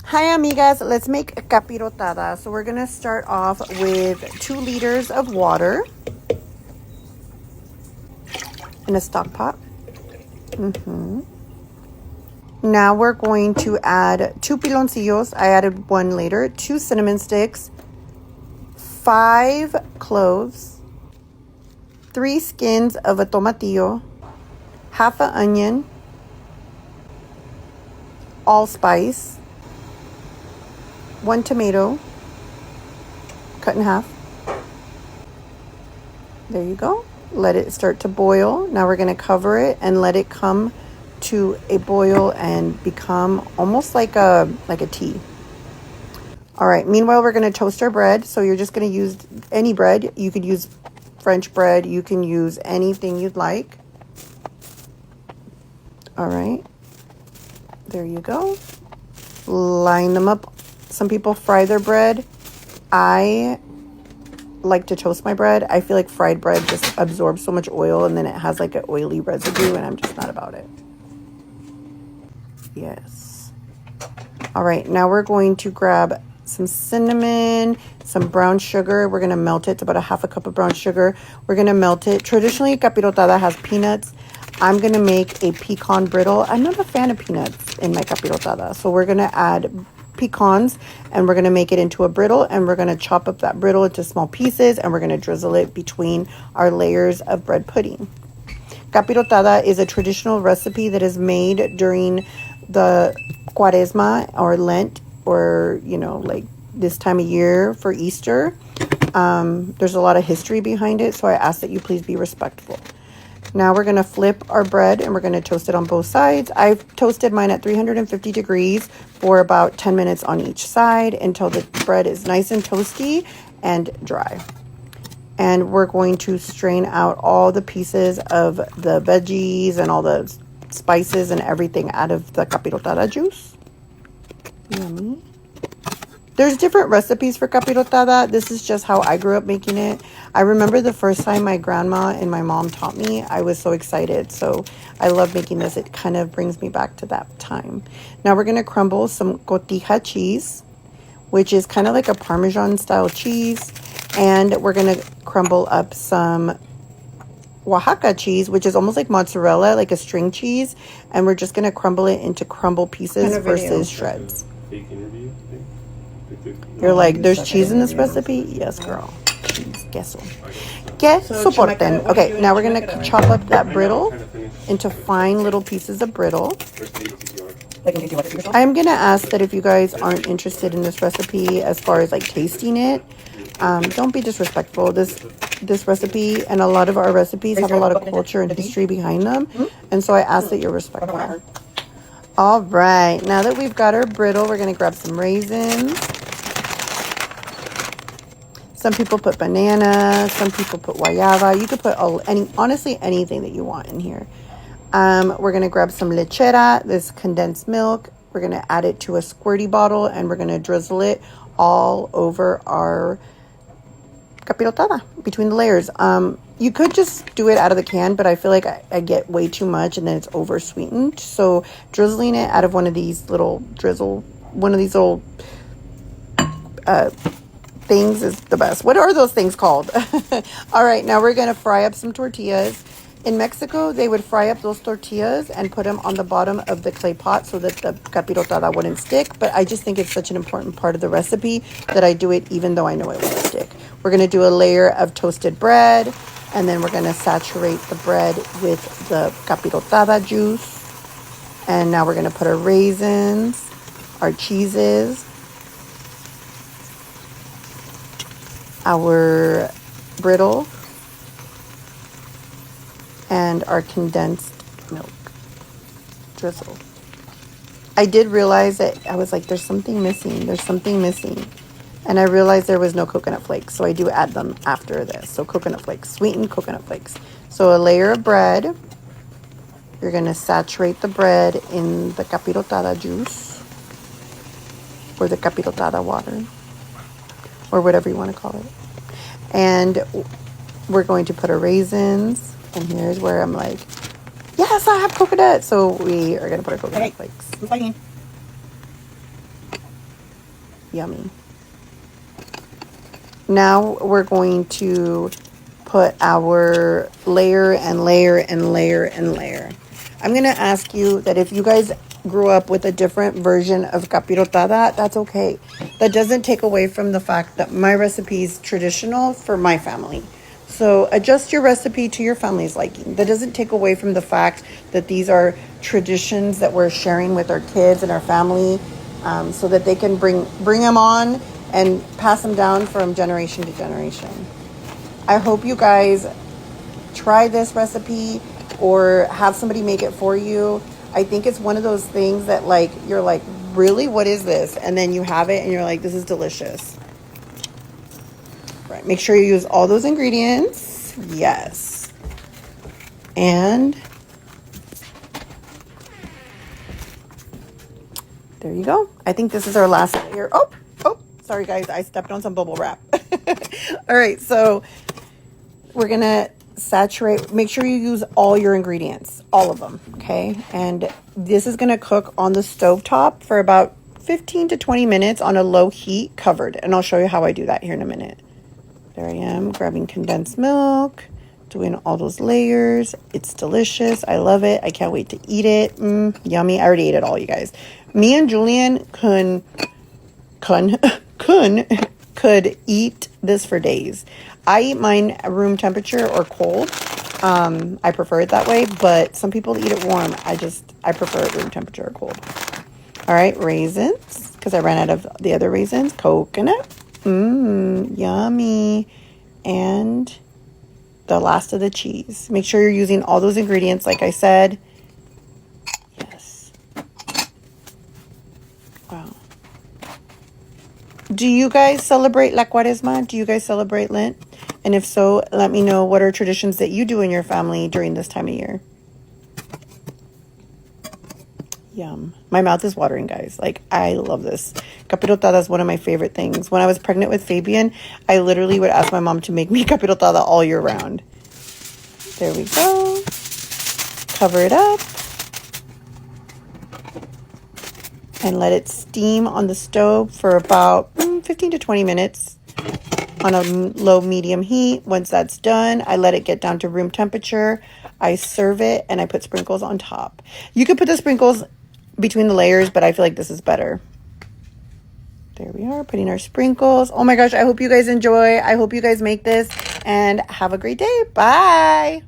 Hi amigas, let's make a capirotada. So we're gonna start off with 2 liters of water in a stock pot. Now we're going to add 2 piloncillos. I added 1 later. 2 cinnamon sticks, 5 cloves, 3 skins of a tomatillo, half an onion, allspice, 1 tomato cut in half. There you go. Let it start to boil. Now we're going to cover it and let it come to a boil and become almost like a tea. All right, meanwhile we're going to toast our bread. So you're just going to use any bread. You could use French bread, you can use anything you'd like. All right, there you go. Line them up. Some people fry their bread. I like to toast my bread. I feel like fried bread just absorbs so much oil and then it has like an oily residue and I'm just not about it. Yes. All right, now we're going to grab some cinnamon, some brown sugar. We're going to melt it. It's about a half a cup of brown sugar. We're going to melt it. Traditionally, capirotada has peanuts. I'm going to make a pecan brittle. I'm not a fan of peanuts in my capirotada. So we're going to add pecans and we're going to make it into a brittle and we're going to chop up that brittle into small pieces and we're going to drizzle it between our layers of bread pudding. Capirotada is a traditional recipe that is made during the Quaresma or Lent or, you know, like this time of year for Easter. There's a lot of history behind it, so I ask that you please be respectful. Now we're going to flip our bread and we're going to toast it on both sides. I've toasted mine at 350 degrees for about 10 minutes on each side until the bread is nice and toasty and dry. And we're going to strain out all the pieces of the veggies and all the spices and everything out of the capirotada juice. Yummy. There's different recipes for capirotada. This is just how I grew up making it. I remember the first time my grandma and my mom taught me, I was so excited. So I love making this. It kind of brings me back to that time. Now we're going to crumble some cotija cheese, which is kind of like a Parmesan style cheese. And we're going to crumble up some Oaxaca cheese, which is almost like mozzarella, like a string cheese. And we're just going to crumble it into crumble pieces versus shreds. You're like, there's cheese in this recipe? Yes, girl. Cheese. Queso. Que soporten. Okay, now we're going to chop up that brittle into fine little pieces of brittle. I'm going to ask that if you guys aren't interested in this recipe as far as like tasting it, don't be disrespectful. This recipe and a lot of our recipes have a lot of culture and history behind them. And so I ask that you're respectful. All right, now that we've got our brittle, we're going to grab some raisins. Some people put banana, some people put guayaba. You could put honestly anything that you want in here. We're going to grab some lechera, this condensed milk. We're going to add it to a squirty bottle and we're going to drizzle it all over our capirotada between the layers. You could just do it out of the can, but I feel like I get way too much and then it's over sweetened. So drizzling it out of one of these little things is the best. What are those things called? All right, now we're going to fry up some tortillas. In Mexico, they would fry up those tortillas and put them on the bottom of the clay pot so that the capirotada wouldn't stick. But I just think it's such an important part of the recipe that I do it even though I know it won't stick. We're going to do a layer of toasted bread, and then we're going to saturate the bread with the capirotada juice. And now we're going to put our raisins, our cheeses, our brittle, and our condensed milk drizzle. I did realize that I was like, there's something missing. And I realized there was no coconut flakes. So I do add them after this. So coconut flakes, sweetened coconut flakes. So a layer of bread. You're going to saturate the bread in the capirotada juice or the capirotada water or whatever you want to call it. And we're going to put our raisins. And here's where I'm like, yes, I have coconut. So we are going to put our coconut flakes. Yummy. Now we're going to put our layer and layer and layer and layer. I'm going to ask you that if you guys grew up with a different version of capirotada, that's okay. That doesn't take away from the fact that my recipe is traditional for my family. So adjust your recipe to your family's liking. That doesn't take away from the fact that these are traditions that we're sharing with our kids and our family, so that they can bring them on and pass them down from generation to generation. I hope you guys try this recipe or have somebody make it for you. I think it's one of those things that like you're like, really, what is this? And then you have it and you're like, this is delicious. Right. Make sure you use all those ingredients. Yes. And there you go. I think this is our last layer. Oh, sorry guys. I stepped on some bubble wrap. All right. So we're going to saturate. Make sure you use all your ingredients, all of them. Okay. And this is going to cook on the stovetop for about 15 to 20 minutes on a low heat covered. And I'll show you how I do that here in a minute. There I am grabbing condensed milk, doing all those layers. It's delicious. I love it. I can't wait to eat it. Yummy. I already ate it all, you guys. Me and Julian could eat this for days. I eat mine room temperature or cold. I prefer it that way, but some people eat it warm. I prefer it room temperature or cold. All right, raisins, because I ran out of the other raisins. Coconut. Yummy. And the last of the cheese. Make sure you're using all those ingredients, like I said. Yes. Wow. Do you guys celebrate La Cuaresma? Do you guys celebrate Lent? And if so, let me know what are traditions that you do in your family during this time of year. Yum. My mouth is watering, guys. Like, I love this. Capirotada is one of my favorite things. When I was pregnant with Fabian, I literally would ask my mom to make me capirotada all year round. There we go. Cover it up. And let it steam on the stove for about 15 to 20 minutes on a low medium heat. Once that's done, I let it get down to room temperature. I serve it and I put sprinkles on top. You could put the sprinkles between the layers, but I feel like this is better. There we are, putting our sprinkles. Oh my gosh, I hope you guys enjoy. I hope you guys make this and have a great day. Bye.